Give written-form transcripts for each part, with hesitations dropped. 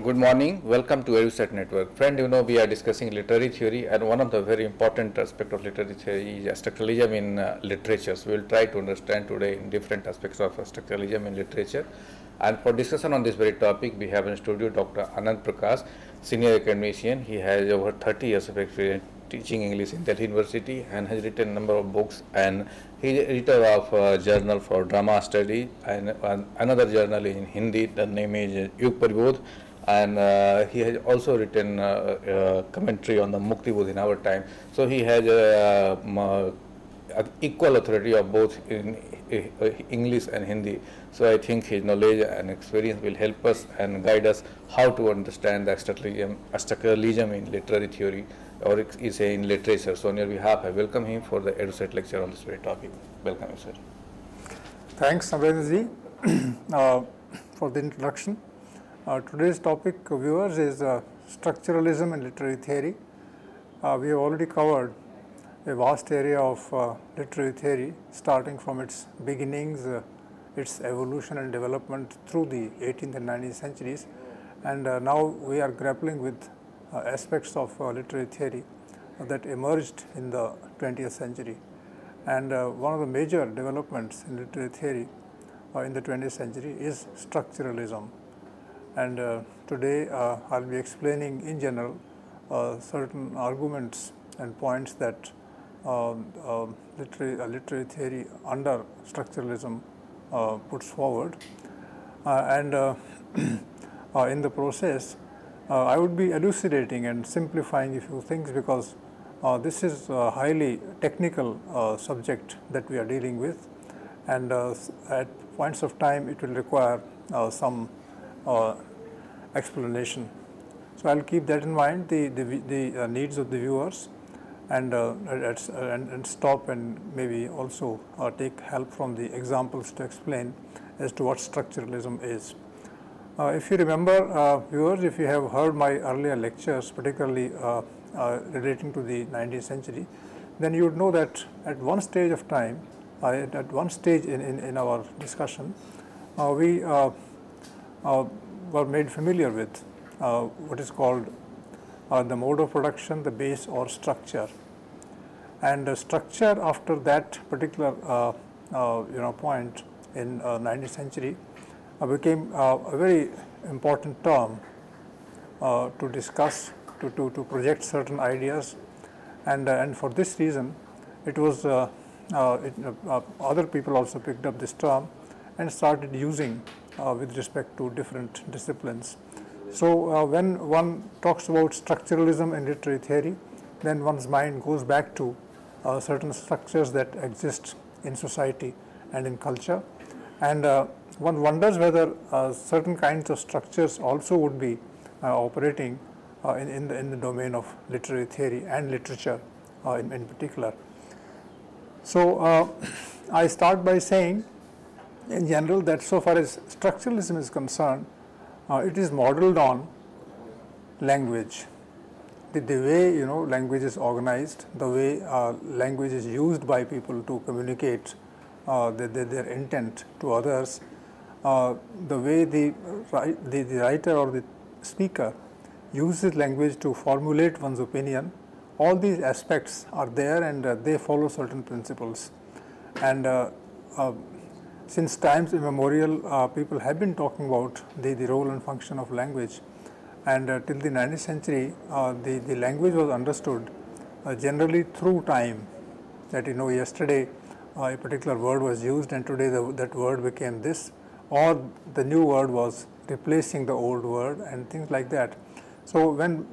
Good morning. Welcome to EduSet Network. Friend, we are discussing literary theory, and one of the very important aspects of literary theory is structuralism in literature. So we will try to understand today in different aspects of structuralism in literature. And for discussion on this very topic, we have in studio Dr. Anand Prakash, senior academician. He has over 30 years of experience teaching English in Delhi University and has written a number of books, and he is editor of a journal for drama study and another journal in Hindi. The name is Yug Paribodh, and he has also written commentary on the Mukti Bodh in our time. So he has equal authority of both in English and Hindi. So I think his knowledge and experience will help us and guide us how to understand the structuralism in literary theory, or is in literature. So on your behalf, I welcome him for the EduSet lecture on this very topic. Welcome, sir. Thanks, Samredji, for the introduction. Today's topic, viewers, is structuralism and literary theory. We have already covered a vast area of literary theory, starting from its beginnings, its evolution and development through the 18th and 19th centuries, and now we are grappling with aspects of literary theory that emerged in the 20th century. And one of the major developments in literary theory in the 20th century is structuralism. And today I'll be explaining in general certain arguments and points that literary theory under structuralism puts forward, and in the process I would be elucidating and simplifying a few things, because this is a highly technical subject that we are dealing with, and at points of time it will require some explanation. So I'll keep that in mind, the needs of the viewers, and stop and maybe also take help from the examples to explain as to what structuralism is. If you remember, viewers, if you have heard my earlier lectures, particularly relating to the 19th century, then you would know that at one stage of time, at one stage in our discussion, we were made familiar with what is called the mode of production, the base or structure. And structure, after that particular point in 19th century, became a very important term to discuss, to project certain ideas, and for this reason it was other people also picked up this term and started using with respect to different disciplines. So when one talks about structuralism in literary theory, then one's mind goes back to certain structures that exist in society and in culture, and one wonders whether certain kinds of structures also would be operating in the domain of literary theory and literature in particular. So I start by saying in general that so far as structuralism is concerned, it is modeled on language. The way language is organized, the way language is used by people to communicate their intent to others, the way the writer or the speaker uses language to formulate one's opinion, all these aspects are there, and they follow certain principles. And since times immemorial, people have been talking about the role and function of language, and till the 19th century, the language was understood generally through time. That yesterday a particular word was used, and today that word became this, or the new word was replacing the old word, and things like that. So when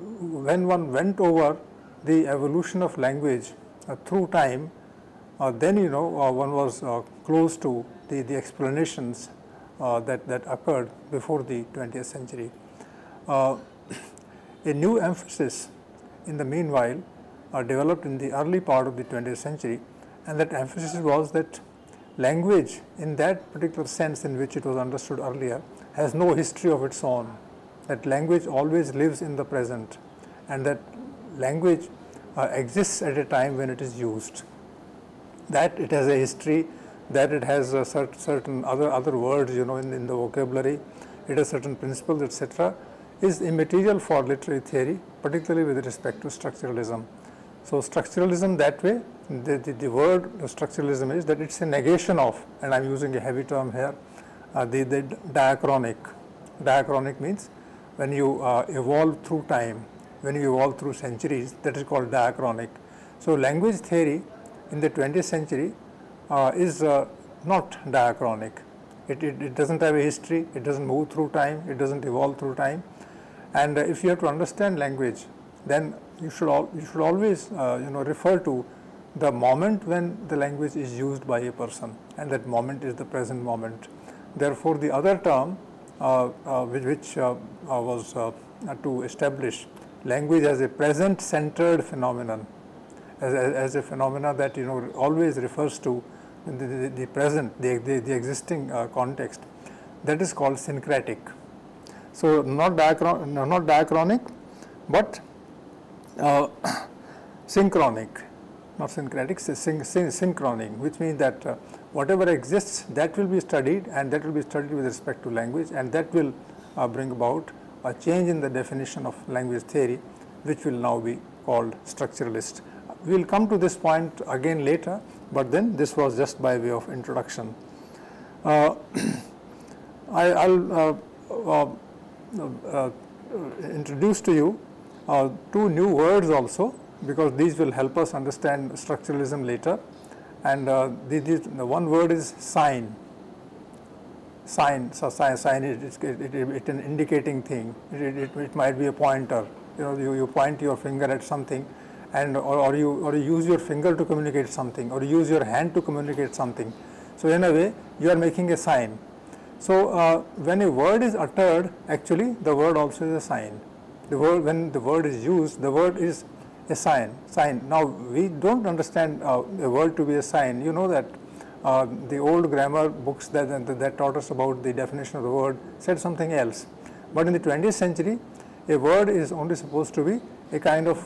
one went over the evolution of language through time, then one was close to the explanations that occurred before the 20th century. A new emphasis in the meanwhile developed in the early part of the 20th century, and that emphasis was that language, in that particular sense in which it was understood earlier, has no history of its own, that language always lives in the present, and that language exists at a time when it is used, that it has a history, that it has certain other words in the vocabulary, it has certain principles, etc. is immaterial for literary theory, particularly with respect to structuralism. So, structuralism that way, the word structuralism is that it is a negation of, and I am using a heavy term here, the diachronic. Diachronic means when you evolve through time, when you evolve through centuries, that is called diachronic. So, language theory in the 20th century is not diachronic. It does not have a history, it does not move through time, it does not evolve through time. And if you have to understand language, then you should always refer to the moment when the language is used by a person, and that moment is the present moment. Therefore, the other term which was to establish language as a present centered phenomenon, as a phenomena that always refers to the present, the existing context, that is called syncretic. So, not diachronic, but synchronic, not syncretic, synchronic, which means that whatever exists, that will be studied, and that will be studied with respect to language, and that will bring about a change in the definition of language theory, which will now be called structuralist. We will come to this point again later, but then this was just by way of introduction. I will introduce to you two new words also, because these will help us understand structuralism later. And the one word is sign. Sign, so sign it's an indicating thing. It might be a pointer. You point your finger at something, and or you use your finger to communicate something, or you use your hand to communicate something. So in a way, you are making a sign. So when a word is uttered, actually the word also is a sign. When the word is used, the word is a sign. Now we don't understand a word to be a sign. You know that the old grammar books that taught us about the definition of the word said something else. But in the 20th century, a word is only supposed to be a kind of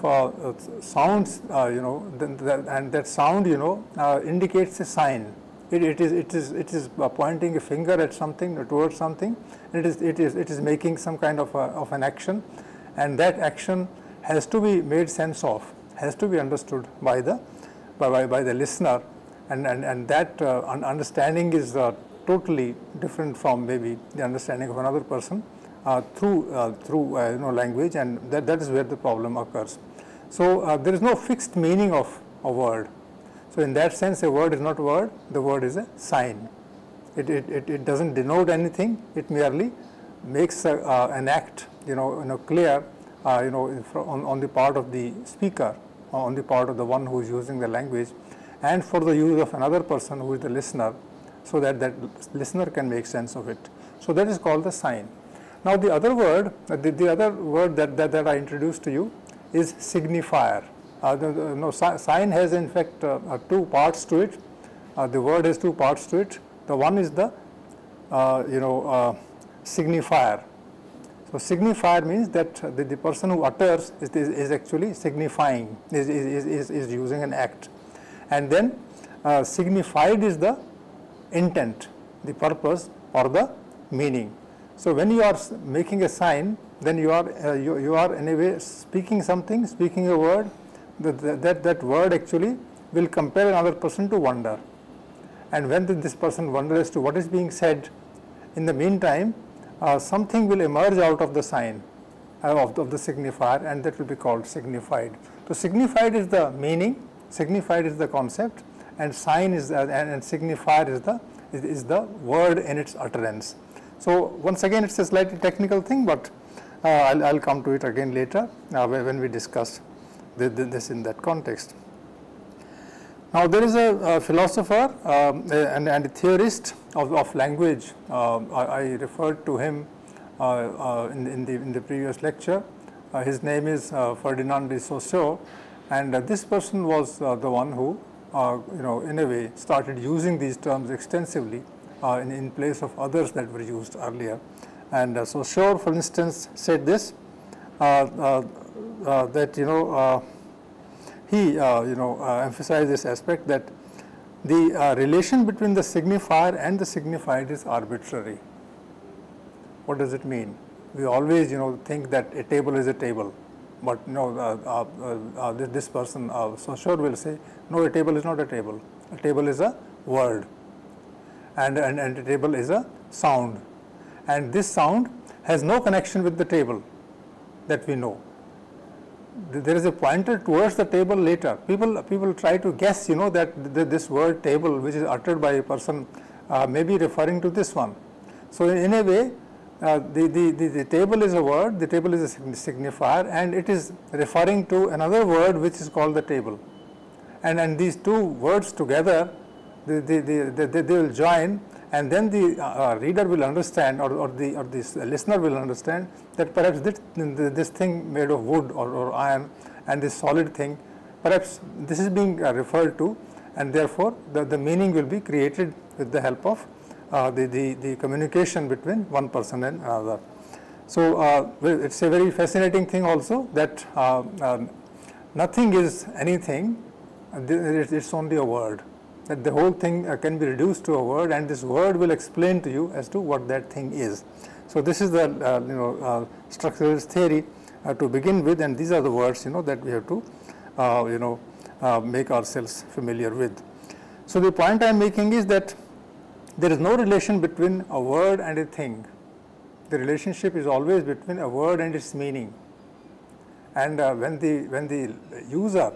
sounds, and that sound, indicates a sign. It is pointing a finger at something or towards something. It is making some kind of an action, and that action has to be made sense of, has to be understood by the listener, and that understanding is totally different from maybe the understanding of another person through language, and that is where the problem occurs. So there is no fixed meaning of a word. So in that sense, a word is not a word, the word is a sign. It doesn't denote anything, it merely makes an act clear on the part of the speaker, on the part of the one who is using the language, and for the use of another person who is the listener, so that listener can make sense of it. So that is called the sign. Now the other word, that I introduced to you is signifier. Sign has in fact two parts to it. The word has two parts to it. The one is the signifier. So signifier means that the person who utters is actually signifying, is using an act, and then signified is the intent, the purpose, or the meaning. So when you are making a sign, then you are in a way speaking something, speaking a word. That word actually will compel another person to wonder, and when this person wonders as to what is being said, in the meantime something will emerge out of the sign of the signifier, and that will be called signified. So signified is the meaning, signified is the concept, and sign is and signifier is the word in its utterance. So once again, it's a slightly technical thing, but I'll come to it again later when we discuss this in that context. Now there is a philosopher and a theorist of language. I referred to him in the previous lecture. His name is Ferdinand de Saussure, and this person was the one who in a way started using these terms extensively in place of others that were used earlier. And Saussure, for instance, said this, that he emphasized this aspect, that the relation between the signifier and the signified is arbitrary. What does it mean? we always think that a table is a table, but this person so sure will say, no, a table is not a table. A table is a word, and a table is a sound, and this sound has no connection with the table that we know. There is a pointer towards the table later. People try to guess, that this word table, which is uttered by a person, may be referring to this one. So in a way, the table is a word, the table is a signifier, and it is referring to another word which is called the table. And these two words together, they will join, and then the reader will understand, or the listener will understand, that perhaps this thing made of wood or iron, and this solid thing, perhaps this is being referred to, and therefore the meaning will be created with the help of the communication between one person and another. So it's a very fascinating thing also, that nothing is anything, it's only a word. That the whole thing can be reduced to a word, and this word will explain to you as to what that thing is. So this is the structuralist theory to begin with, and these are the words that we have to make ourselves familiar with. So the point I am making is that there is no relation between a word and a thing. The relationship is always between a word and its meaning. And when the user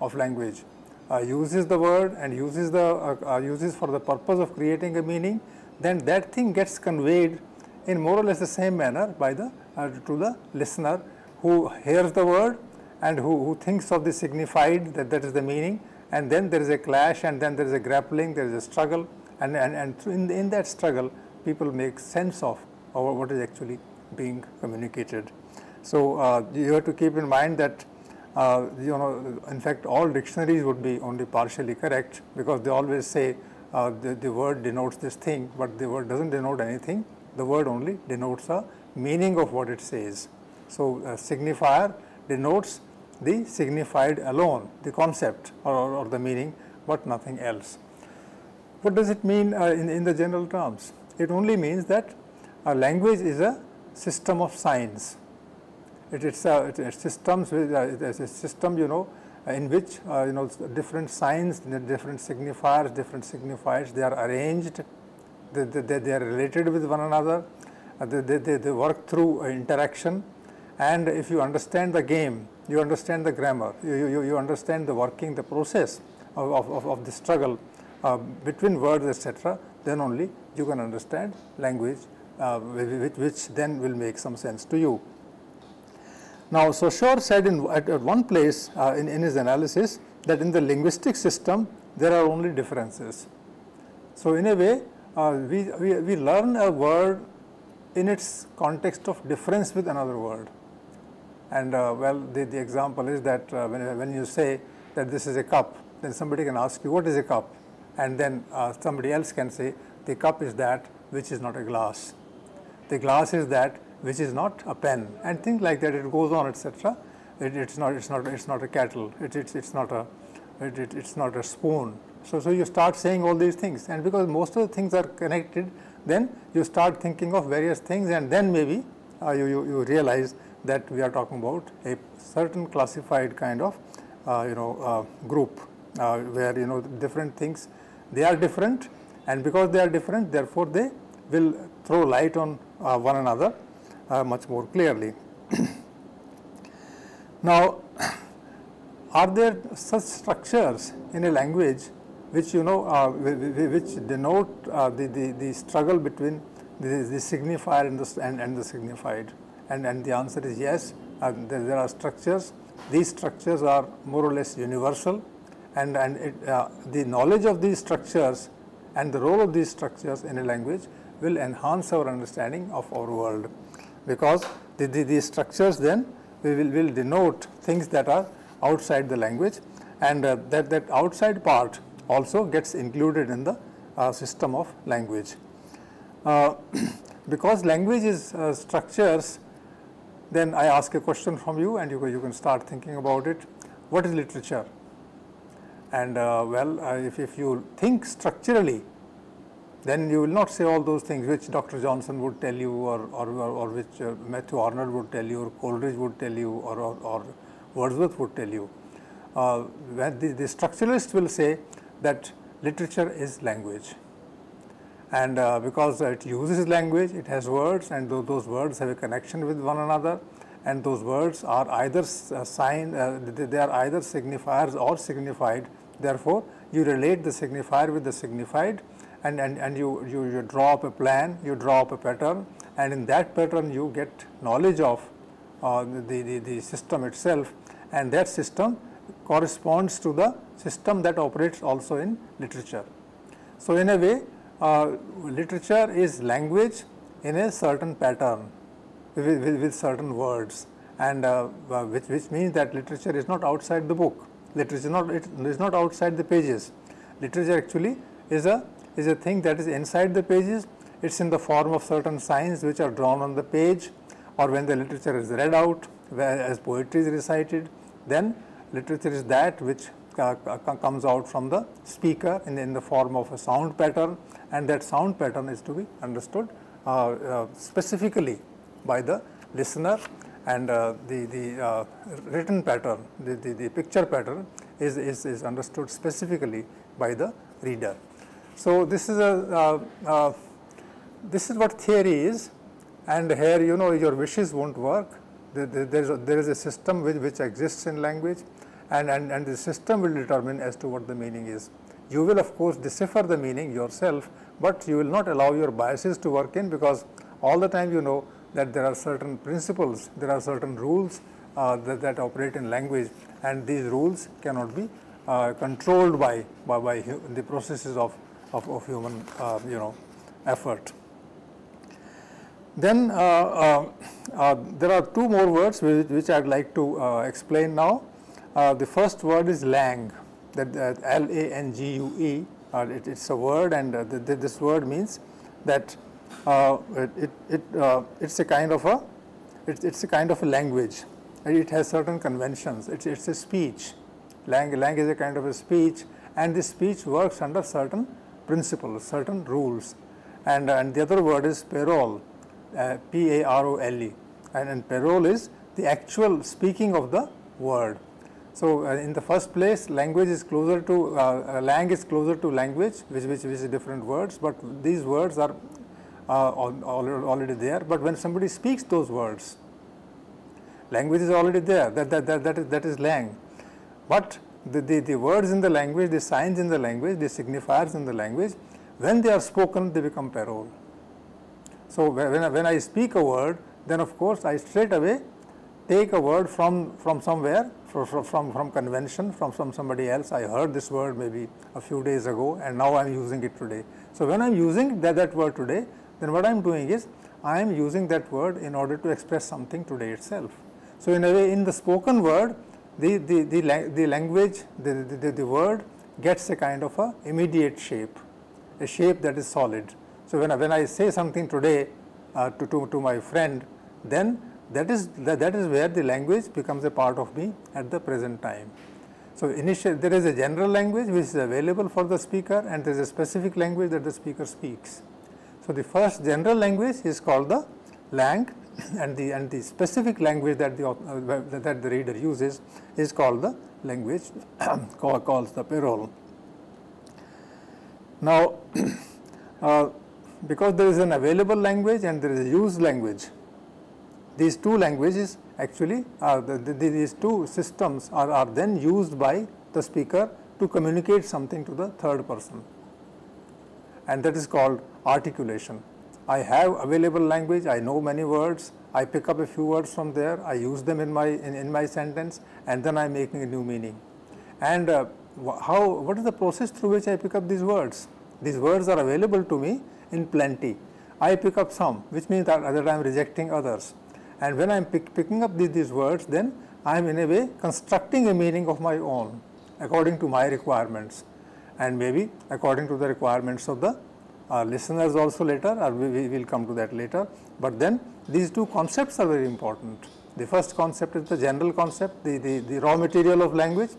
of language uses the word and uses for the purpose of creating a meaning, then that thing gets conveyed in more or less the same manner by to the listener, who hears the word and who thinks of the signified, that is the meaning, and then there is a clash, and then there is a grappling, there is a struggle, and in that struggle people make sense of what is actually being communicated. So you have to keep in mind that in fact, all dictionaries would be only partially correct, because they always say the word denotes this thing, but the word doesn't denote anything. The word only denotes a meaning of what it says. So signifier denotes the signified alone, the concept or the meaning, but nothing else. What does it mean in the general terms? It only means that a language is a system of signs. It's a system, in which different signs, different signifiers, they are arranged, they are related with one another, they work through interaction, and if you understand the game, you understand the grammar, you understand the working, the process of the struggle between words, etc., then only you can understand language, which then will make some sense to you. Now, Saussure said at one place in his analysis that in the linguistic system there are only differences. So, in a way, we learn a word in its context of difference with another word. And well, the example is that when you say that this is a cup, then somebody can ask you, what is a cup? And then somebody else can say, the cup is that which is not a glass. The glass is that which is not a pen, and things like that. It goes on, etc. It's not a kettle. It's not a spoon. So you start saying all these things, and because most of the things are connected, then you start thinking of various things, and then maybe you realize that we are talking about a certain classified kind of group where different things, they are different, and because they are different, therefore they will throw light on one another much more clearly. Now, are there such structures in a language which which denote the struggle between the signifier and the signified? And the answer is yes. There are structures. These structures are more or less universal, and the knowledge of these structures and the role of these structures in a language will enhance our understanding of our world, because these structures then will denote things that are outside the language, and that outside part also gets included in the system of language. Because language is structures, then I ask a question from you, and you can start thinking about it. What is literature? And well, if you think structurally, then you will not say all those things which Dr. Johnson would tell you, or which Matthew Arnold would tell you, or Coleridge would tell you, or Wordsworth would tell you. The structuralist will say that literature is language, and because it uses language, it has words, and those words have a connection with one another, and those words are either they are either signifiers or signified. Therefore, you relate the signifier with the signified, and you draw up a plan, you draw up a pattern, and in that pattern you get knowledge of the system itself, and that system corresponds to the system that operates also in literature. So, in a way, literature is language in a certain pattern with certain words, and which means that literature is not outside the book. Literature is not outside the pages. Literature actually is a thing that is inside the pages. It's in the form of certain signs which are drawn on the page, or when the literature is read out, as poetry is recited, then literature is that which comes out from the speaker in the form of a sound pattern, and that sound pattern is to be understood specifically by the listener, and the written pattern, the picture pattern is understood specifically by the reader. So, this is what theory is, and here your wishes won't work. There is a system which exists in language, and the system will determine as to what the meaning is. You will of course decipher the meaning yourself, but you will not allow your biases to work in, because all the time you know that there are certain principles, there are certain rules that operate in language, and these rules cannot be controlled by the processes of human effort. Then there are two more words which I would like to explain now. The first word is lang, that L-A-N-G-U-E. It's a word, and this word means that it's a kind of a language. It has certain conventions. It's a speech. Lang is a kind of a speech, and this speech works under certain principles, certain rules. And the other word is parole, P-A-R-O-L-E, and parole is the actual speaking of the word. So, in the first place, language is closer to lang is closer to language, which is different words, but these words are already there. But when somebody speaks those words, language is already there. That is lang. But the words in the language, the signs in the language, the signifiers in the language, when they are spoken, they become parole. So, when I speak a word, then of course I straight away take a word from somewhere, from convention, from somebody else. I heard this word maybe a few days ago, and now I am using it today. So, when I am using that word today, then what I am doing is I am using that word in order to express something today itself. So, in a way, in the spoken word, the language, the word gets a kind of a immediate shape, a shape that is solid. So, when I say something today to my friend, then that is where the language becomes a part of me at the present time. So, initially there is a general language which is available for the speaker, and there is a specific language that the speaker speaks. So, the first general language is called the lang, and the specific language that the reader uses is called the language calls the parole. Now, because there is an available language and there is a used language, these two languages actually these two systems are then used by the speaker to communicate something to the third person, and that is called articulation. I have available language, I know many words, I pick up a few words from there, I use them in my sentence, and then I am making a new meaning. And what is the process through which I pick up these words? These words are available to me in plenty. I pick up some, which means that I am rejecting others. And when I am picking up these words, then I am in a way constructing a meaning of my own according to my requirements, and maybe according to the requirements of the listeners also later, or we will come to that later. But then these two concepts are very important. The first concept is the general concept, the raw material of language,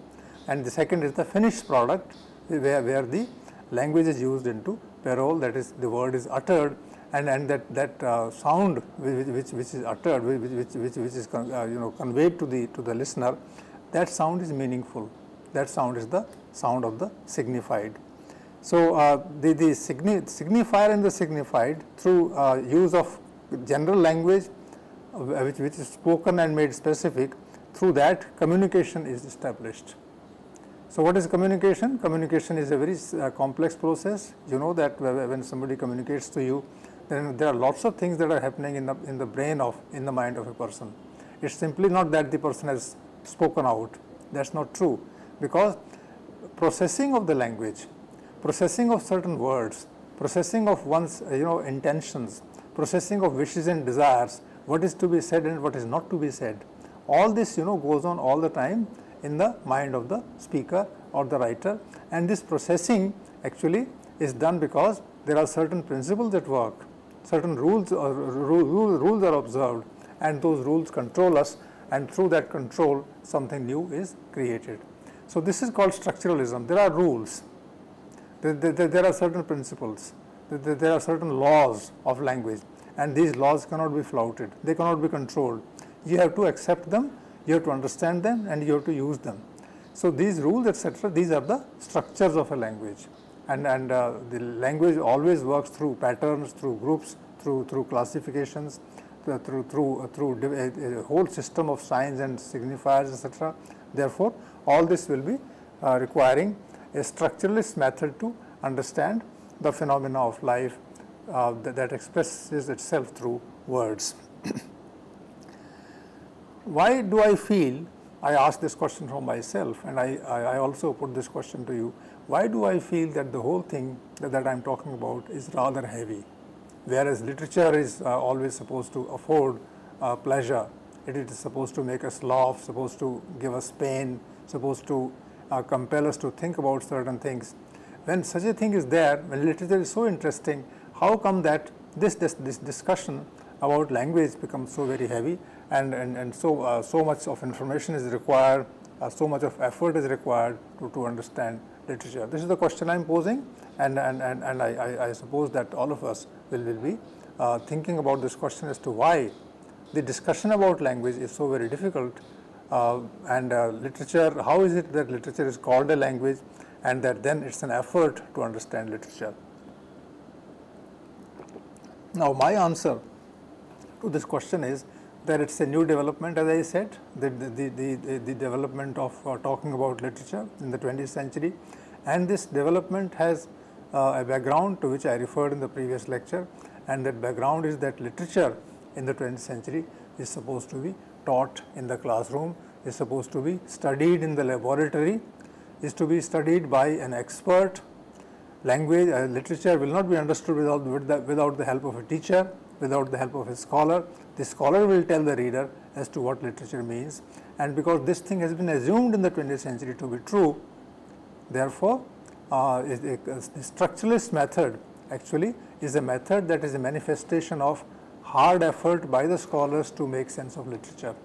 and the second is the finished product, where the language is used into parole, that is the word is uttered, and that sound which is uttered, which is conveyed to the listener, that sound is meaningful. That sound is the sound of the signified. So the signifier and the signified, through use of general language which is spoken and made specific, through that communication is established. So what is communication? Communication is a very complex process. You know that when somebody communicates to you, then there are lots of things that are happening in the mind of a person. It's simply not that the person has spoken out. That's not true, because processing of the language, processing of certain words, processing of one's intentions, processing of wishes and desires, what is to be said and what is not to be said, all this goes on all the time in the mind of the speaker or the writer, and this processing actually is done because there are certain principles at work, certain rules are observed, and those rules control us, and through that control something new is created. So this is called structuralism. There are rules, there are certain principles, there are certain laws of language, and these laws cannot be flouted, they cannot be controlled. You have to accept them, you have to understand them, and you have to use them. So these rules, etc., these are the structures of a language, and the language always works through patterns, through groups, through classifications, through a whole system of signs and signifiers, etc. Therefore, all this will be requiring a structuralist method to understand the phenomena of life that expresses itself through words. Why do I feel, I ask this question from myself, and I also put this question to you, why do I feel that the whole thing that I am talking about is rather heavy, whereas literature is always supposed to afford pleasure, it is supposed to make us laugh, supposed to give us pain, supposed to compel us to think about certain things. When such a thing is there, when literature is so interesting, how come that this discussion about language becomes so very heavy, and so much of information is required, so much of effort is required to understand literature? This is the question I am posing, and I suppose that all of us will be thinking about this question as to why the discussion about language is so very difficult, and literature, how is it that literature is called a language, and that then it's an effort to understand literature. Now my answer to this question is that it's a new development, as I said, the development of talking about literature in the 20th century, and this development has a background to which I referred in the previous lecture, and that background is that literature in the 20th century is supposed to be taught in the classroom, is supposed to be studied in the laboratory, is to be studied by an expert. Language, literature will not be understood without the help of a teacher, without the help of a scholar. The scholar will tell the reader as to what literature means, and because this thing has been assumed in the 20th century to be true, therefore the structuralist method actually is a method that is a manifestation of hard effort by the scholars to make sense of literature.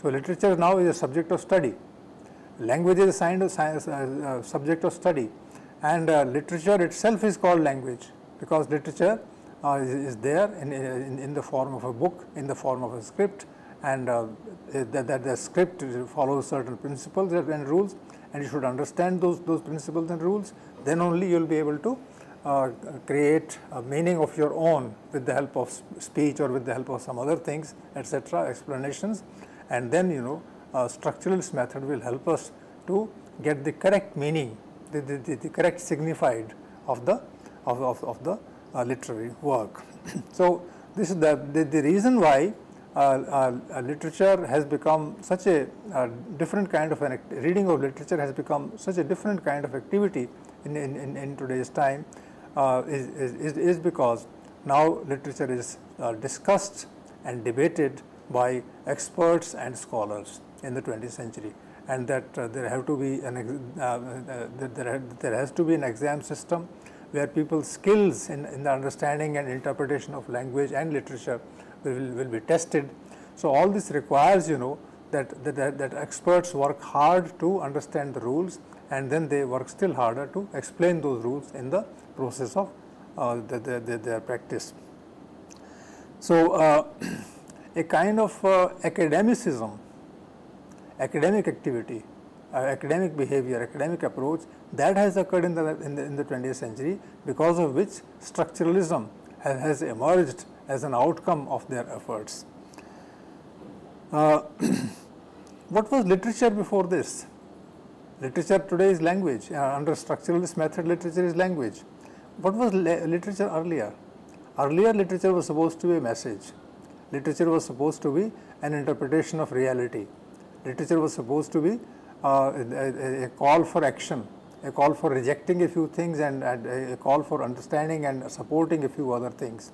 So literature now is a subject of study, language is a subject of study, and literature itself is called language because literature is there in the form of a book, in the form of a script, and that the script follows certain principles and rules, and you should understand those principles and rules. Then only you will be able to create a meaning of your own with the help of speech or with the help of some other things, etc., explanations, and then structuralist method will help us to get the correct meaning, the correct signified of the literary work. So this is the reason why literature has become such a different kind of reading of literature has become such a different kind of activity in today's time, is because now literature is discussed and debated by experts and scholars in the 20th century, and that there has to be an exam system where people's skills in the understanding and interpretation of language and literature will be tested. So all this requires that experts work hard to understand the rules, and then they work still harder to explain those rules in the process of their practice. So, a kind of academicism, academic activity, academic behavior, academic approach that has occurred in the 20th century, because of which structuralism has emerged as an outcome of their efforts. What was literature before this? Literature today is language. Under structuralist method, literature is language. What was literature earlier? Earlier, literature was supposed to be a message. Literature was supposed to be an interpretation of reality. Literature was supposed to be a call for action, a call for rejecting a few things, and a call for understanding and supporting a few other things.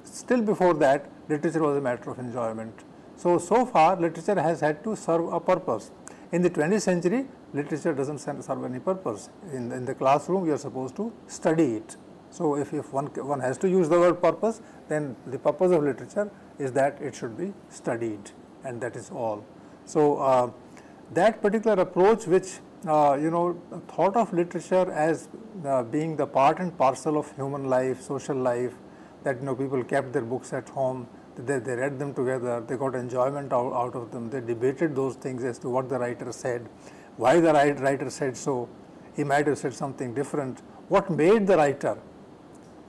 Still before that, literature was a matter of enjoyment. So far literature has had to serve a purpose. In the 20th century, literature doesn't serve any purpose. In the classroom, you are supposed to study it. So if one has to use the word purpose, then the purpose of literature is that it should be studied, and that is all. So that particular approach, which thought of literature as being the part and parcel of human life, social life, that people kept their books at home, they read them together, they got enjoyment out of them, they debated those things as to what the writer said, why the writer said so, he might have said something different, what made the writer,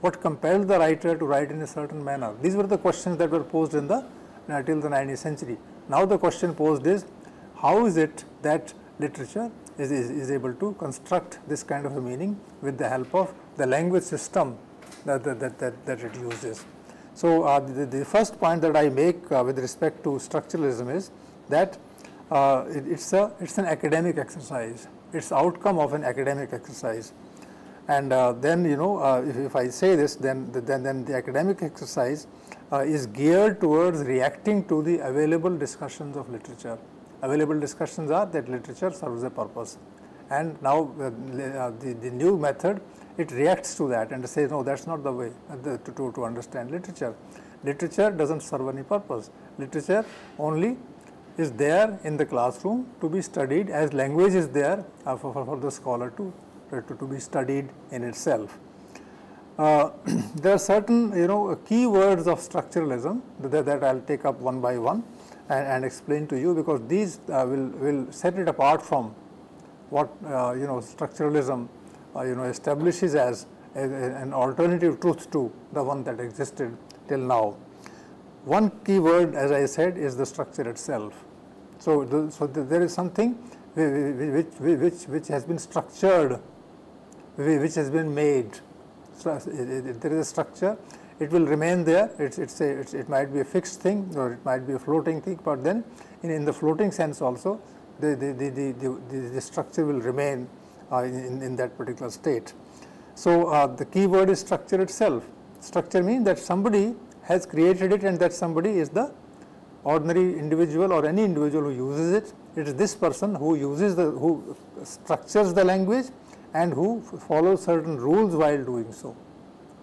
what compelled the writer to write in a certain manner. These were the questions that were posed in the till the 19th century. Now the question posed is, how is it that literature is able to construct this kind of a meaning with the help of the language system that it uses. So the first point that I make with respect to structuralism is that it's an academic exercise. It's outcome of an academic exercise. And then if I say this, then the academic exercise is geared towards reacting to the available discussions of literature. Available discussions are that literature serves a purpose, and now the new method, it reacts to that and says, no, that's not the way to understand literature. Literature doesn't serve any purpose. Literature only is there in the classroom to be studied, as language is there for the scholar to be studied in itself. There are certain key words of structuralism that I'll take up one by one and explain to you, because these will set it apart from what structuralism establishes as an alternative truth to the one that existed till now. One key word, as I said, is the structure itself. So there is something which has been structured, which has been made. So there is a structure. It will remain there. It might be a fixed thing, or it might be a floating thing. But then, in the floating sense also, the structure will remain in that particular state. So the key word is structure itself. Structure means that somebody has created it, and that somebody is the ordinary individual or any individual who uses it. It is this person who who structures the language and who follows certain rules while doing so.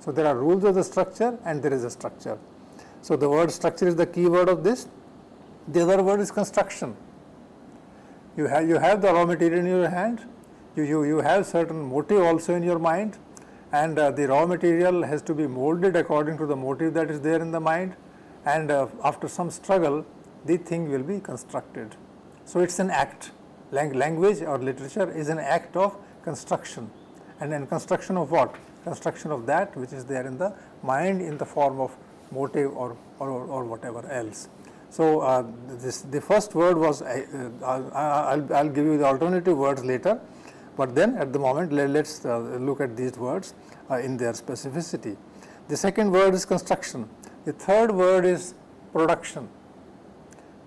So there are rules of the structure, and there is a structure. So the word structure is the key word of this. The other word is construction. You have the raw material in your hand. You have certain motive also in your mind, and the raw material has to be molded according to the motive that is there in the mind, and after some struggle, the thing will be constructed. So it's an act. Language or literature is an act of construction, and then construction of what? Construction of that which is there in the mind in the form of motive or whatever else. So the first word was, I'll give you the alternative words later, but then at the moment let's look at these words in their specificity. The second word is construction. The third word is production.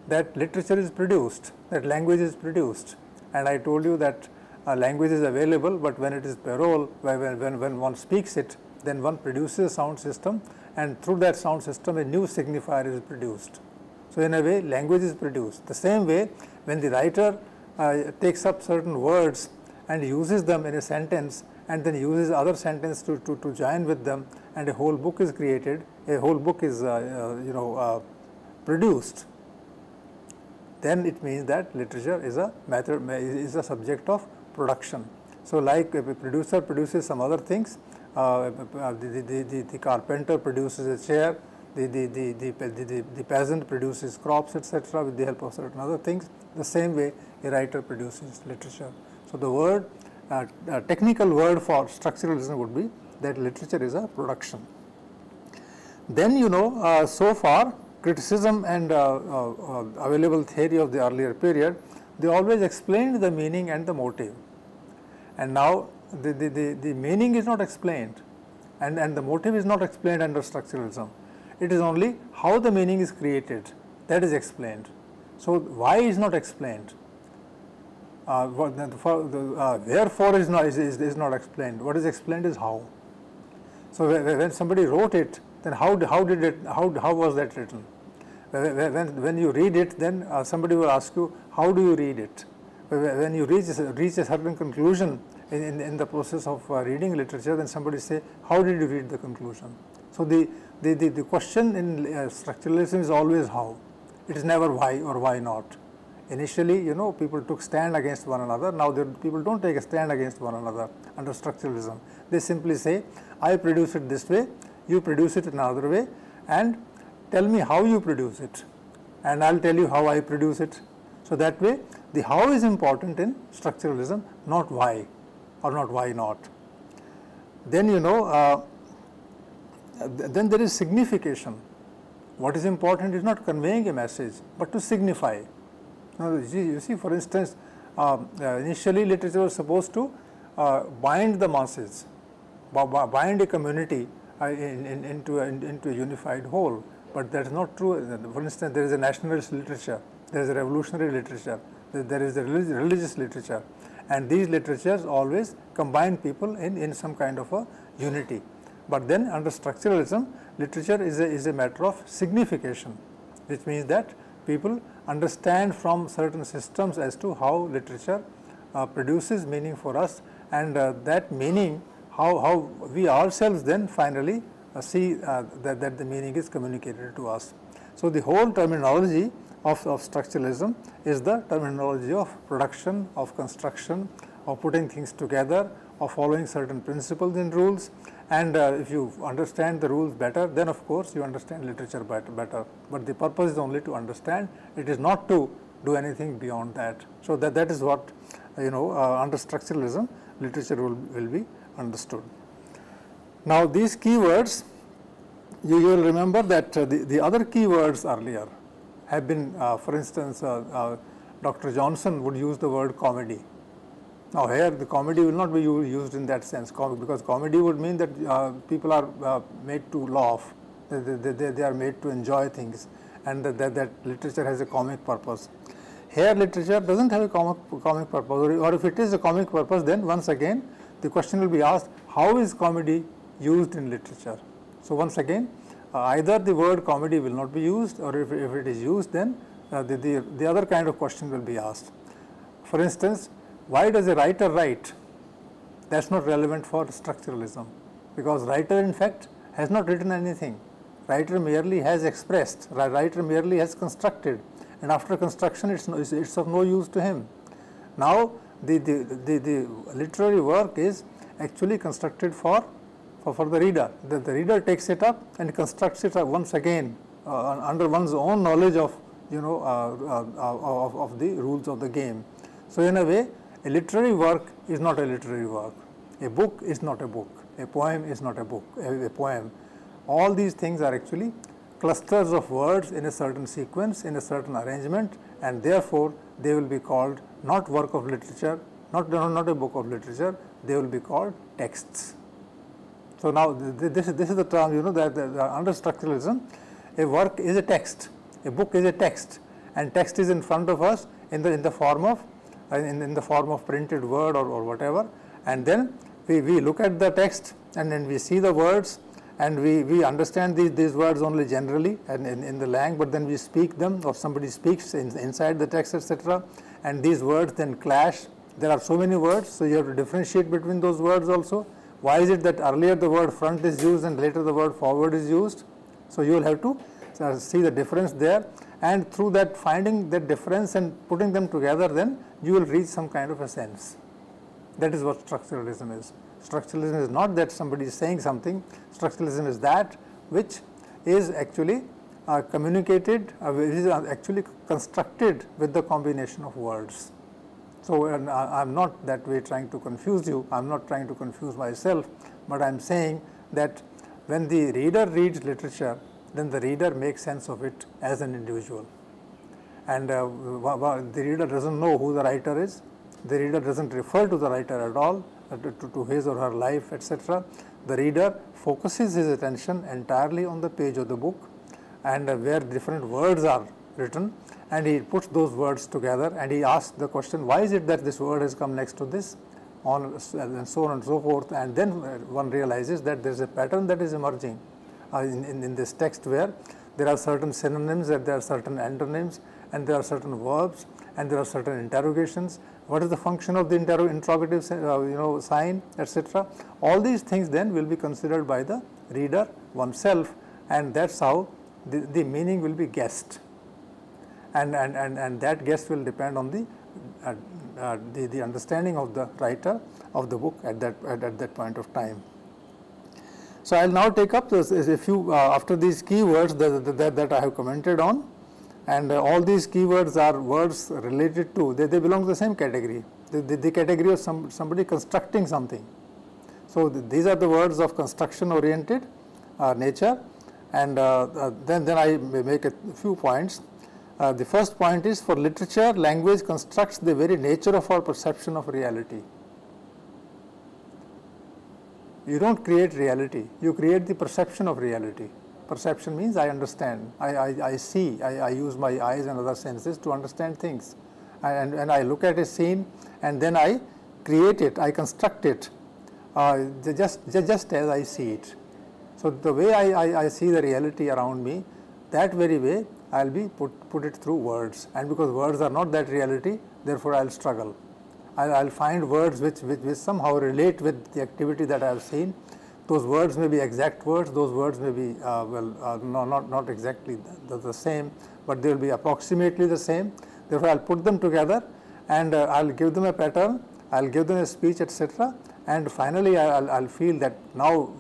That literature is produced, that language is produced, and I told you that language is available, but when it is parole, when one speaks it, then one produces a sound system, and through that sound system a new signifier is produced. So in a way, language is produced. The same way, when the writer takes up certain words and uses them in a sentence, and then uses other sentence to join with them, and a whole book is created, a whole book is produced, then it means that literature is a subject of production. So like a producer produces some other things, the carpenter produces a chair, the peasant produces crops, etc., with the help of certain other things. The same way a writer produces literature. So the word, technical word for structuralism would be that literature is a production. Then so far criticism and available theory of the earlier period, they always explained the meaning and the motive, and now the meaning is not explained and the motive is not explained under structuralism. It is only how the meaning is created that is explained. So why is not explained, wherefore is not explained. What is explained is how. So when somebody wrote it, then how was that written? When you read it, then somebody will ask you, how do you read it? When you reach a certain conclusion in the process of reading literature, then somebody say, how did you read the conclusion? So the question in structuralism is always how. It is never why or why not. Initially, people took stand against one another. Now people don't take a stand against one another under structuralism. They simply say, I produce it this way, you produce it another way, and tell me how you produce it, and I'll tell you how I produce it. So that way, the how is important in structuralism, not why or not why not. Then then there is signification. What is important is not conveying a message, but to signify. You see, for instance, initially literature was supposed to bind the masses, bind a community into a unified whole. But that is not true. For instance, there is a nationalist literature, there is a revolutionary literature, there is a religious literature, and these literatures always combine people in some kind of a unity. But then under structuralism, literature is a matter of signification, which means that people understand from certain systems as to how literature produces meaning for us, and that meaning, how we ourselves then finally see that the meaning is communicated to us. So the whole terminology of structuralism is the terminology of production, of construction, of putting things together, of following certain principles and rules, and if you understand the rules better, then of course you understand literature better. But the purpose is only to understand, it is not to do anything beyond that. So that is what under structuralism literature will be understood. Now these keywords, you will remember that the other keywords earlier have been, for instance, Dr. Johnson would use the word comedy. Now here the comedy will not be used in that sense, because comedy would mean that people are made to laugh, they are made to enjoy things, and that literature has a comic purpose. Here literature doesn't have a comic purpose, or if it is a comic purpose, then once again the question will be asked, how is comedy used in literature? So once again, either the word comedy will not be used, or if it is used, then the other kind of question will be asked. For instance, why does a writer write? That's not relevant for structuralism, because writer in fact has not written anything. Writer merely has expressed, writer merely has constructed, and after construction it's of no use to him. Now the literary work is actually constructed for the reader. The reader takes it up and constructs it once again under one's own knowledge of of the rules of the game. So in a way, a literary work is not a literary work. A book is not a book. A poem is not a book. A poem. All these things are actually clusters of words in a certain sequence, in a certain arrangement, and therefore they will be called not work of literature, not a book of literature. They will be called texts. So now this is the term, that under structuralism, a work is a text, a book is a text, and text is in front of us in the form of printed word or whatever, and then we look at the text and then we see the words, and we understand these words only generally and in the language, but then we speak them, or somebody speaks inside the text, etc., and these words then clash. There are so many words, so you have to differentiate between those words also. Why is it that earlier the word front is used and later the word forward is used? So you will have to see the difference there, and through that finding that difference and putting them together, then you will reach some kind of a sense. That is what structuralism is. Structuralism is not that somebody is saying something. Structuralism is that which is actually communicated, which is actually constructed with the combination of words. So, I am not that way trying to confuse you, I am not trying to confuse myself, but I am saying that when the reader reads literature, then the reader makes sense of it as an individual. And the reader does not know who the writer is, the reader does not refer to the writer at all, to his or her life, etc. The reader focuses his attention entirely on the page of the book, and where different words are written, and he puts those words together, and he asks the question, why is it that this word has come next to this, and so on and so forth. And then one realizes that there is a pattern that is emerging in this text, where there are certain synonyms, and there are certain antonyms, and there are certain verbs, and there are certain interrogations. What is the function of the interrogative sign, etc. All these things then will be considered by the reader oneself, and that's how the meaning will be guessed, and that guess will depend on the understanding of the writer of the book at that point of time. So, I will now take up a few after these keywords that I have commented on, and all these keywords are words related to, they belong to the same category, the category of somebody constructing something. So, these are the words of construction oriented nature, and then I may make a few points. The first point is, for literature, language constructs the very nature of our perception of reality. You do not create reality, you create the perception of reality. Perception means I understand, I see, I use my eyes and other senses to understand things, and I look at a scene, and then I create it, I construct it just as I see it. So, the way I see the reality around me, that very way I will be put it through words, and because words are not that reality, therefore I will struggle. I will find words which somehow relate with the activity that I have seen. Those words may be exact words, those words may be not exactly the same, but they will be approximately the same. Therefore, I will put them together, and I will give them a pattern, I will give them a speech, etc. And finally, I will feel that now,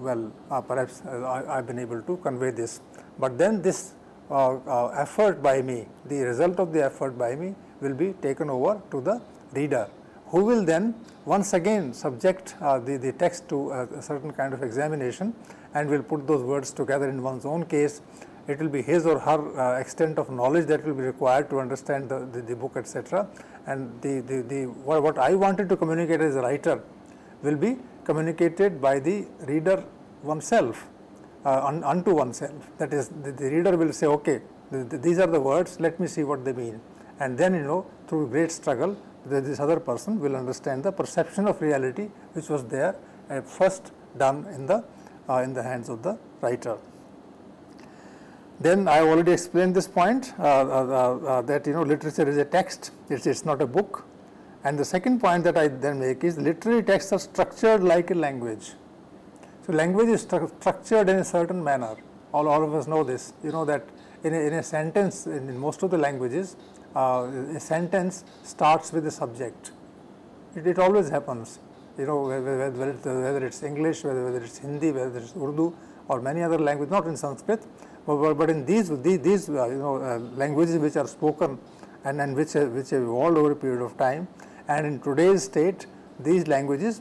perhaps I have been able to convey this. But then this effort by me, the result of the effort by me will be taken over to the reader, who will then once again subject the text to a certain kind of examination, and will put those words together in one's own case. It will be his or her extent of knowledge that will be required to understand the book, etc. And what I wanted to communicate as a writer will be communicated by the reader oneself, unto oneself. That is, the reader will say, okay, these are the words, let me see what they mean. And then, through great struggle, this other person will understand the perception of reality which was there first done in the hands of the writer. Then I have already explained this point, that literature is a text, it's not a book. And the second point that I then make is, literary texts are structured like a language. So, language is structured in a certain manner. All of us know this. You know that in a sentence, in most of the languages, a sentence starts with a subject. It always happens. Whether it's English, whether it's Hindi, whether it's Urdu, or many other languages, not in Sanskrit, but in these languages which are spoken and which have evolved over a period of time. And in today's state, these languages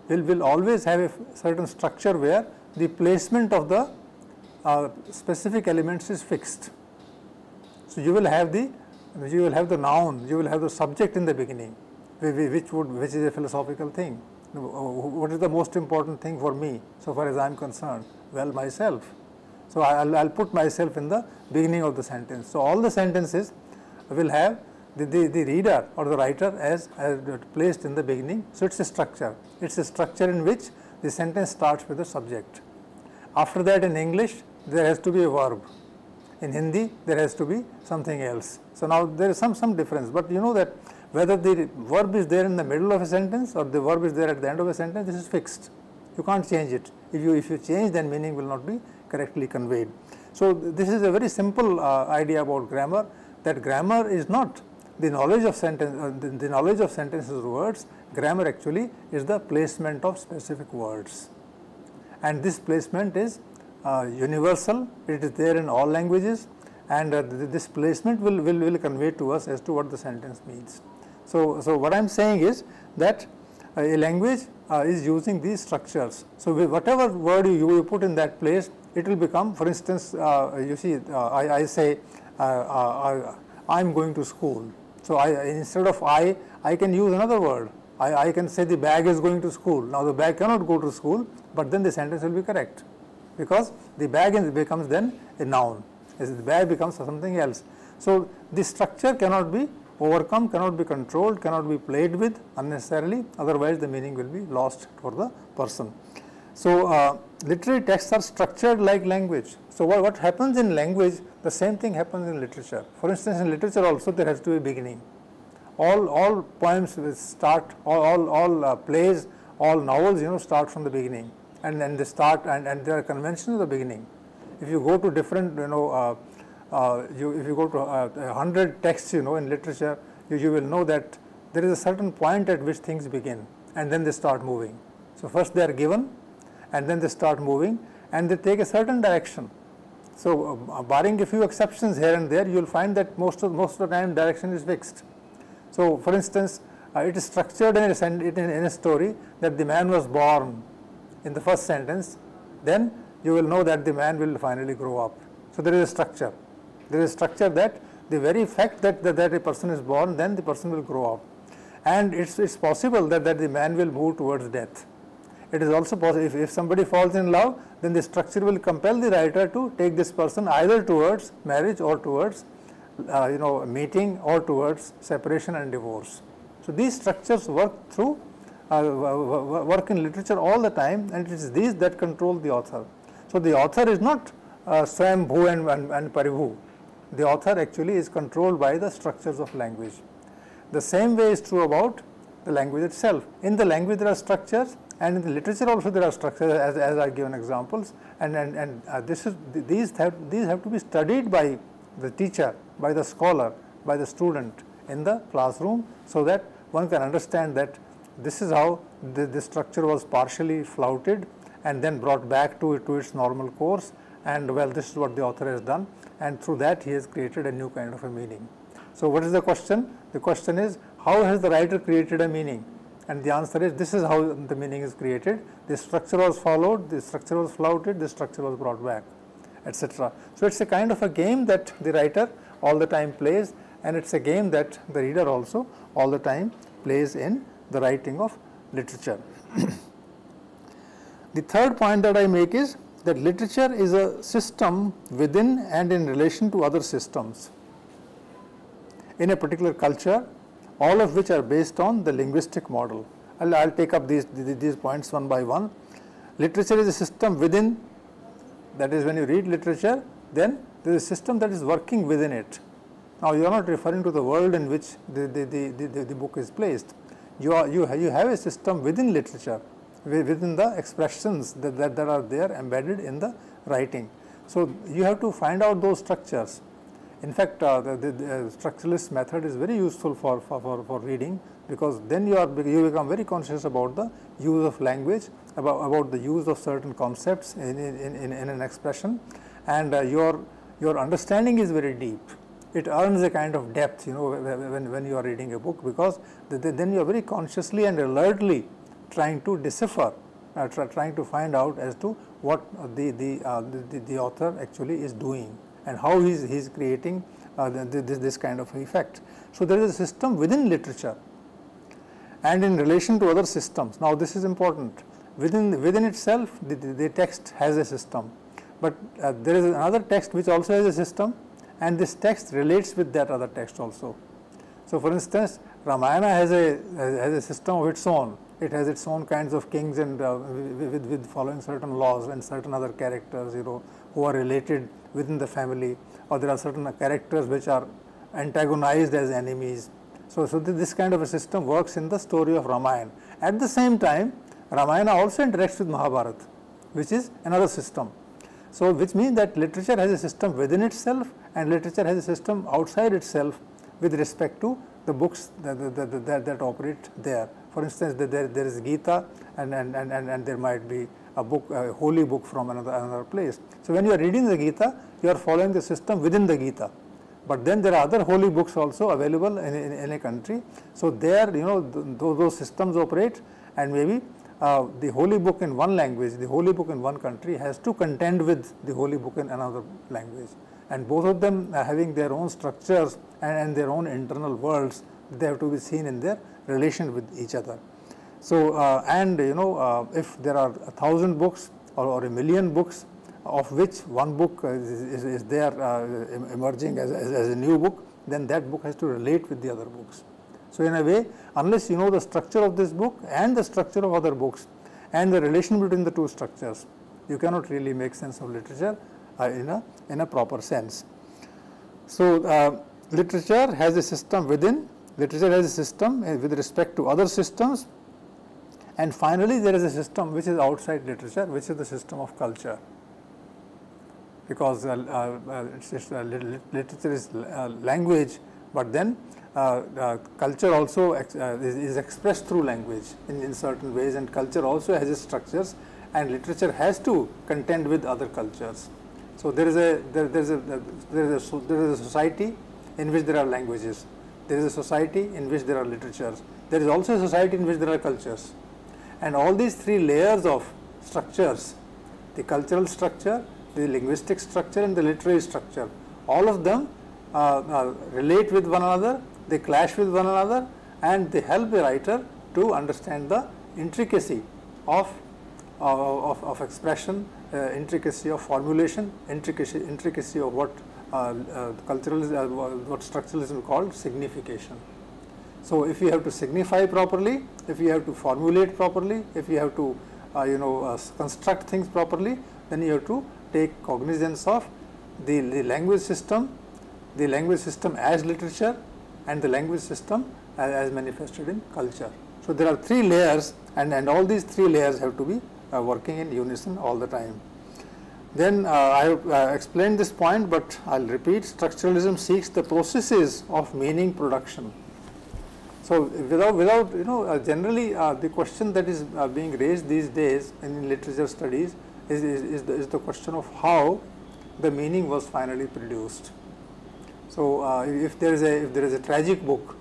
will always have a certain structure where the placement of the specific elements is fixed. So, you will have the noun, you will have the subject in the beginning, which is a philosophical thing. What is the most important thing for me, so far as I am concerned? Well, myself. So, I will put myself in the beginning of the sentence. So, all the sentences will have the reader or the writer as placed in the beginning. So, it is a structure. It is a structure in which the sentence starts with the subject. After that, in English, there has to be a verb. In Hindi, there has to be something else. So, now there is some difference, but you know that whether the verb is there in the middle of a sentence or the verb is there at the end of a sentence, this is fixed. You can't change it. If you change, then meaning will not be correctly conveyed. So, this is a very simple idea about grammar, that grammar is not the knowledge of sentences or words. Grammar actually is the placement of specific words, and this placement is universal. It is there in all languages, and this placement will convey to us as to what the sentence means. So what I am saying is that a language is using these structures. So whatever word you put in that place, it will become, for instance, you see, I say I am going to school. So instead of I can use another word. I can say the bag is going to school. Now the bag cannot go to school, but then the sentence will be correct, because the bag becomes then a noun. The bag becomes something else. So the structure cannot be overcome, cannot be controlled, cannot be played with unnecessarily, otherwise the meaning will be lost for the person. So literary texts are structured like language. So what happens in language, the same thing happens in literature. For instance, in literature also there has to be a beginning. All poems will start, all plays, all novels, start from the beginning, and then they start, and there are conventions at the beginning. If you go to different, if you go to 100 texts, in literature, you will know that there is a certain point at which things begin, and then they start moving. So first they are given, and then they start moving, and they take a certain direction. So barring a few exceptions here and there, you will find that most of the time direction is fixed. So for instance, it is structured in a story that the man was born in the first sentence, then you will know that the man will finally grow up. So there is a structure. There is a structure that the very fact that a person is born, then the person will grow up. And it's possible that the man will move towards death. It is also possible, if somebody falls in love, then the structure will compel the writer to take this person either towards marriage or towards meeting or towards separation and divorce. So these structures work through work in literature all the time, and it is these that control the author. So the author is not Swayam Bhu and Paribhu. The author actually is controlled by the structures of language. The same way is true about the language itself. In the language there are structures, and in the literature also there are structures, as I given examples, and these have to be studied by the teacher, by the scholar, by the student in the classroom, so that one can understand that this is how the structure was partially flouted and then brought back to its normal course, and well, this is what the author has done, and through that he has created a new kind of a meaning. So what is the question? The question is, how has the writer created a meaning? And the answer is, this is how the meaning is created. The structure was followed, the structure was flouted, the structure was brought back, etc. So it's a kind of a game that the writer all the time plays, and it's a game that the reader also all the time plays in the writing of literature. The third point that I make is that literature is a system within and in relation to other systems in a particular culture, all of which are based on the linguistic model. I'll take up these points one by one. Literature is a system within, that is, when you read literature, then there is a system that is working within it. Now you are not referring to the world in which the book is placed. You have a system within literature, within the expressions that are there embedded in the writing. So you have to find out those structures. In fact, the structuralist method is very useful for reading, because then you become very conscious about the use of language, about the use of certain concepts in an expression, and your understanding is very deep. It earns a kind of depth, when you are reading a book, because then you are very consciously and alertly trying to decipher, trying to find out as to what the author actually is doing and how he is creating this kind of effect. So there is a system within literature and in relation to other systems. Now this is important. Within itself, the text has a system, but there is another text which also has a system, and this text relates with that other text also. So for instance, Ramayana has a system of its own. It has its own kinds of kings, and with following certain laws, and certain other characters, who are related within the family, or there are certain characters which are antagonized as enemies. So this kind of a system works in the story of Ramayana. At the same time, Ramayana also interacts with Mahabharata, which is another system. So which means that literature has a system within itself, and literature has a system outside itself with respect to the books that operate there. For instance, there is Gita, and there might be a book, a holy book from another place. So when you are reading the Gita, you are following the system within the Gita. But then there are other holy books also available in a country. So there, those systems operate, and maybe the holy book in one language, the holy book in one country has to contend with the holy book in another language. And both of them are having their own structures and their own internal worlds. They have to be seen in their relation with each other. So, if there are 1,000 books or 1,000,000 books, of which one book is there emerging as a new book, then that book has to relate with the other books. So, in a way, unless you know the structure of this book and the structure of other books and the relation between the two structures, you cannot really make sense of literature in a proper sense. So, literature has a system within, literature has a system with respect to other systems, and finally, there is a system which is outside literature, which is the system of culture. Because literature is language, but then culture also is expressed through language in certain ways, and culture also has its structures, and literature has to contend with other cultures. So there is a society in which there are languages. There is a society in which there are literatures. There is also a society in which there are cultures. And all these three layers of structures, the cultural structure, the linguistic structure, and the literary structure, all of them relate with one another, they clash with one another, and they help the writer to understand the intricacy of expression, intricacy of formulation, intricacy of what what structuralism called signification. So, if you have to signify properly, if you have to formulate properly, if you have to construct things properly, then you have to take cognizance of the language system as literature, and the language system as manifested in culture. So, there are three layers, and all these three layers have to be working in unison all the time. Then I have explained this point, but I will repeat. Structuralism seeks the processes of meaning production. So, without generally the question that is being raised these days in literature studies is the question of how the meaning was finally produced. So, if there is a tragic book,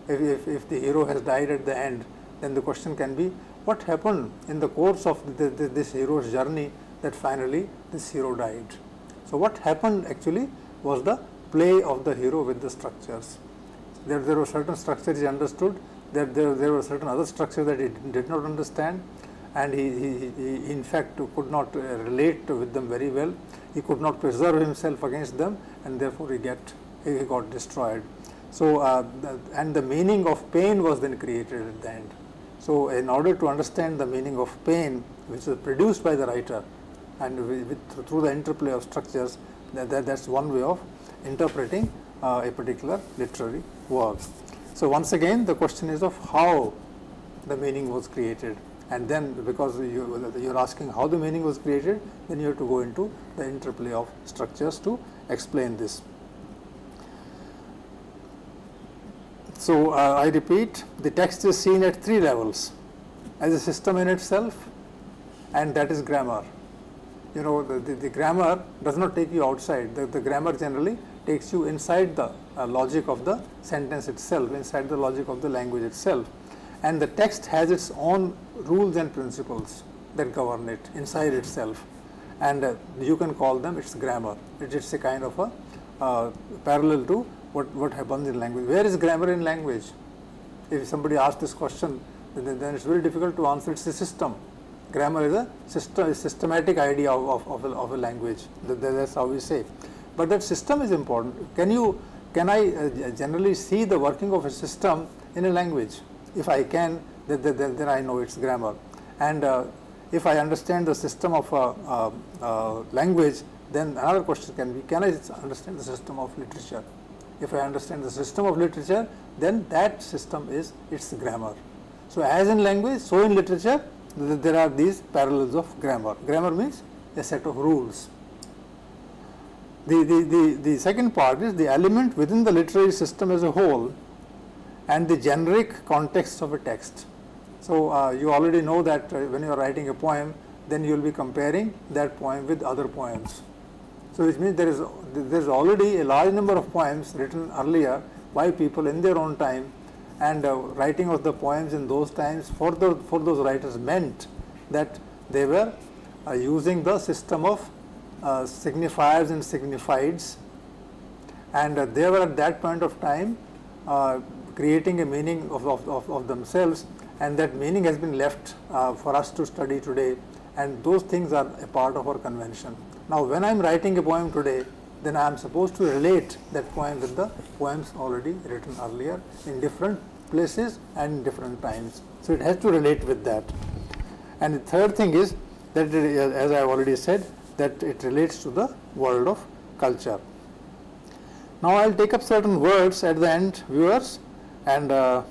if the hero has died at the end, then the question can be, what happened in the course of this hero's journey that finally this hero died. So, what happened actually was the play of the hero with the structures. There were certain structures he understood, there were certain other structures that he did not understand, and he in fact could not relate with them very well. He could not preserve himself against them, and therefore he got destroyed. So, and the meaning of pain was then created at the end. So, in order to understand the meaning of pain, which was produced by the writer, and through the interplay of structures, that's one way of interpreting a particular literary work. So, once again, the question is of how the meaning was created, and then because you're asking how the meaning was created, then you have to go into the interplay of structures to explain this. So, I repeat, the text is seen at three levels: as a system in itself, and that is grammar. The grammar does not take you outside. The grammar generally takes you inside the logic of the sentence itself, inside the logic of the language itself, and the text has its own rules and principles that govern it inside itself, and you can call them its grammar. It's a kind of a parallel to what happens in language. Where is grammar in language? If somebody asks this question, then it's very difficult to answer. It's a system. Grammar is a systematic idea of a language. That's how we say. But that system is important. Can I generally see the working of a system in a language? If I can, then I know its grammar. And if I understand the system of a language, then another question can be, can I understand the system of literature? If I understand the system of literature, then that system is its grammar. So, as in language, so in literature, there are these parallels of grammar. Grammar means a set of rules. The second part is the element within the literary system as a whole and the generic context of a text. So you already know that when you are writing a poem, then you will be comparing that poem with other poems. So which means there is already a large number of poems written earlier by people in their own time, and writing of the poems in those times for those writers meant that they were using the system of signifiers and signifieds, and they were at that point of time creating a meaning of themselves, and that meaning has been left for us to study today, and those things are a part of our convention. Now when I am writing a poem today, then I am supposed to relate that poem with the poems already written earlier in different places and different times. So it has to relate with that. And the third thing is that as I have already said, that it relates to the world of culture. Now I will take up certain words at the end, viewers, and I'm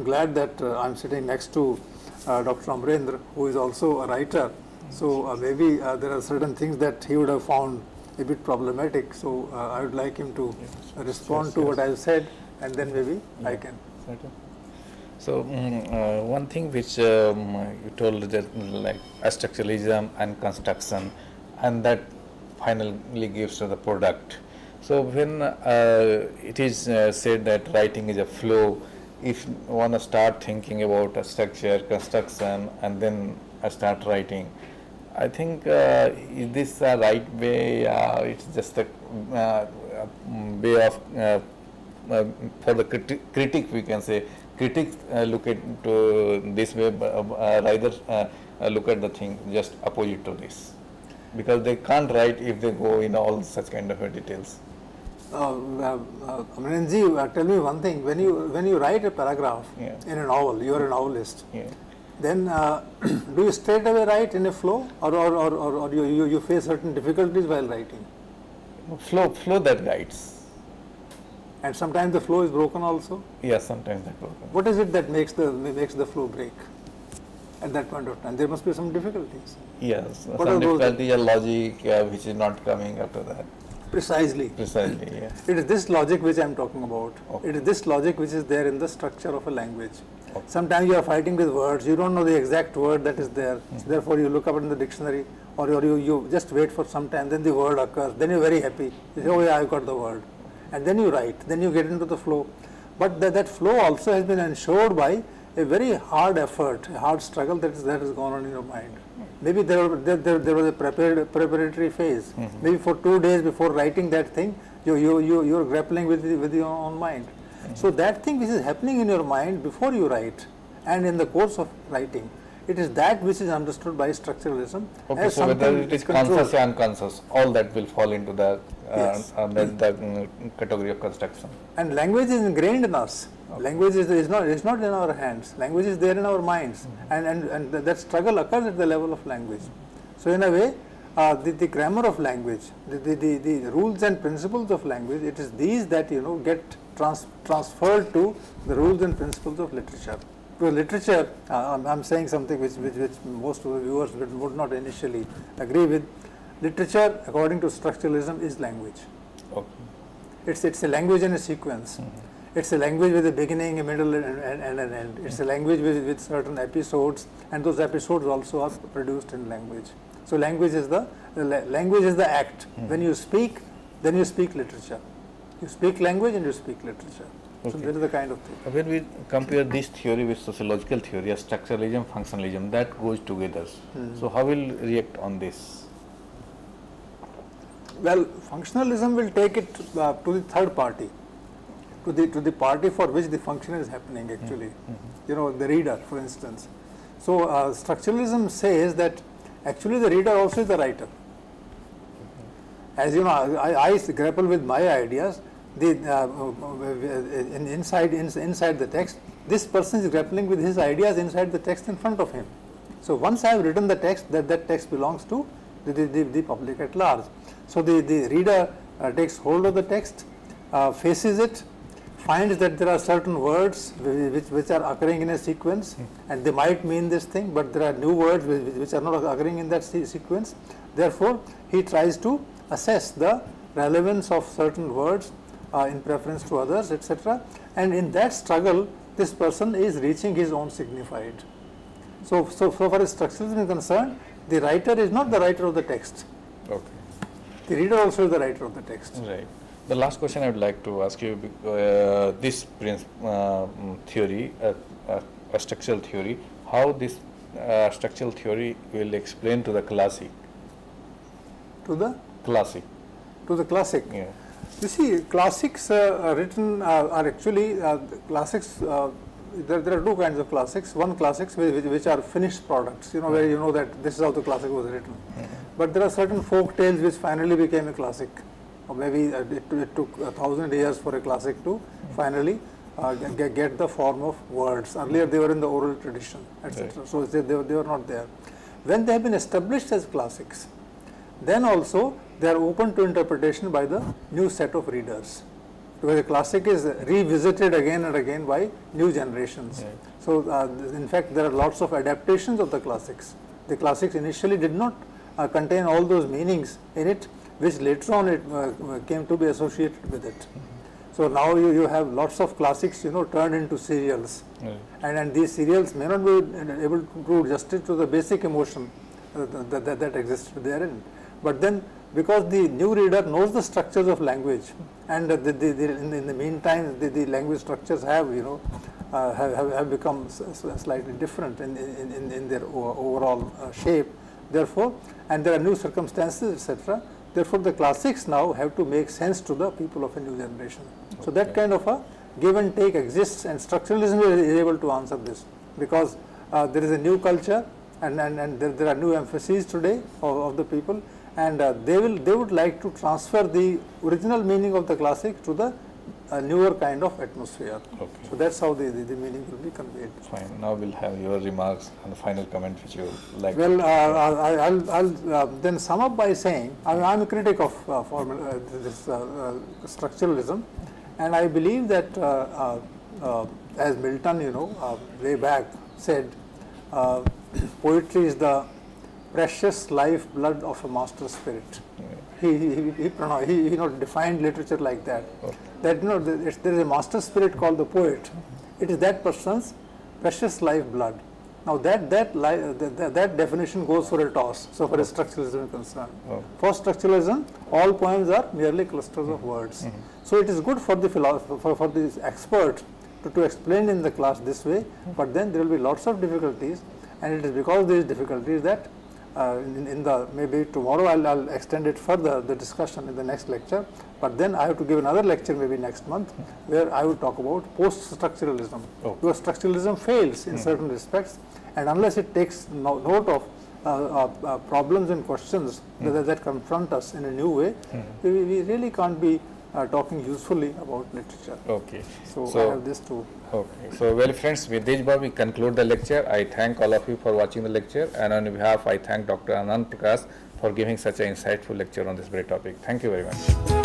glad that I'm sitting next to Dr. Amrendra, who is also a writer. So maybe there are certain things that he would have found a bit problematic. So I would like him to respond to what I have said, and then maybe I can. So one thing which you told that like structuralism and construction, and that finally gives to the product. So when it is said that writing is a flow, if one start thinking about a structure, construction, and then start writing, I think is this the right way? It's just a way of for the critic, we can say. Critics look at this way, rather look at the thing just opposite to this, because they can't write if they go in all such kind of details. Amrenji, tell me one thing. When you write a paragraph in a novel, you are a novelist. Then do you straight away write in a flow, or you face certain difficulties while writing? Flow that guides. And sometimes the flow is broken also? Yes, sometimes that's broken. What is it that makes the flow break at that point of time? There must be some difficulties. Yes, some difficulty or logic which is not coming after that. Precisely. Precisely, yeah. It is this logic which I am talking about. Okay. It is this logic which is there in the structure of a language. Okay. Sometimes you are fighting with words, you don't know the exact word that is there, so therefore you look up in the dictionary, or you just wait for some time, then the word occurs, then you are very happy, you say, oh yeah, I got the word. And then you write, then you get into the flow. But that flow also has been ensured by a very hard effort, a hard struggle that has gone on in your mind. Maybe there was a preparatory phase. Maybe for 2 days before writing that thing, you're grappling with your own mind. So that thing which is happening in your mind before you write and in the course of writing, it is that which is understood by structuralism. Okay, so whether it is conscious or unconscious, all that will fall into the the category of construction. And language is ingrained in us. Okay. Language is not in our hands. Language is there in our minds, and that struggle occurs at the level of language. So in a way, the grammar of language, the rules and principles of language, it is these that get transferred to the rules and principles of literature. Because literature, I'm saying something which most of the viewers would not initially agree with. Literature, according to structuralism, is language. Okay. It's a language in a sequence. It's a language with a beginning, a middle, and an end. It's a language with certain episodes, and those episodes also are produced in language. So language is the act. When you speak, then you speak literature. You speak language and you speak literature. Okay. So that is the kind of thing. When we compare this theory with sociological theory, structuralism, functionalism, that goes together. So how will you react on this? Well, functionalism will take it to the third party, to the party for which the function is happening actually. The reader, for instance. So structuralism says that actually the reader also is the writer. As you know, I grapple with my ideas. Inside the text, this person is grappling with his ideas inside the text in front of him. So once I have written the text, that text belongs to the public at large. So the reader takes hold of the text, faces it, finds that there are certain words which are occurring in a sequence, and they might mean this thing, but there are new words which are not occurring in that sequence. Therefore, he tries to assess the relevance of certain words in preference to others, etc. And in that struggle, this person is reaching his own signified. So far as structuralism is concerned, the writer is not the writer of the text. Okay. The reader also is the writer of the text. Right. The last question I would like to ask you, this theory, a structural theory, how this structural theory will explain to the classic? To the? Classic. To the classic. Yeah. You see, classics written are actually classics. There are two kinds of classics. One classics which are finished products. Where you know that this is how the classic was written. But there are certain folk tales which finally became a classic. Or maybe it took 1,000 years for a classic to finally get the form of words. Earlier they were in the oral tradition, etc. Right. So they were not there. When they have been established as classics, then also they are open to interpretation by the new set of readers, because the classic is revisited again and again by new generations. Right. So in fact there are lots of adaptations of the classics. The classics initially did not contain all those meanings in it, which later on it came to be associated with it. So now you have lots of classics turned into serials. Right. And these serials may not be able to do justice to the basic emotion that existed therein. But then, because the new reader knows the structures of language, and in the meantime the language structures have have become slightly different in their overall shape. Therefore, and there are new circumstances, etc. Therefore, the classics now have to make sense to the people of a new generation. Okay. So that kind of a give and take exists, and structuralism is able to answer this, because there is a new culture, and there are new emphases today of the people, and they would like to transfer the original meaning of the classic to the newer kind of atmosphere. Okay. So that's how the meaning will be conveyed. Fine. Now we'll have your remarks and the final comment which you like. Well, I'll then sum up by saying I'm a critic of this structuralism, and I believe that as Milton, way back said, poetry is the precious lifeblood of a master spirit. Yeah. He defined literature like that. Okay. That there is a master spirit called the poet. It is that person's precious lifeblood. Now that definition goes for a toss. So far as structuralism is concerned. Okay. For structuralism, all poems are merely clusters of words. So it is good for the philosopher, for the expert to explain in the class this way. But then there will be lots of difficulties, and it is because of these difficulties that maybe tomorrow I'll extend it further, the discussion in the next lecture, but then I have to give another lecture maybe next month where I will talk about post-structuralism. Oh. Because structuralism fails in certain respects, and unless it takes note of problems and questions that confront us in a new way, we really can't be talking usefully about literature. Okay. So I have this too. Okay. So, well friends, with this we conclude the lecture. I thank all of you for watching the lecture, and on behalf I thank Dr. Anand Prakash for giving such an insightful lecture on this great topic. Thank you very much.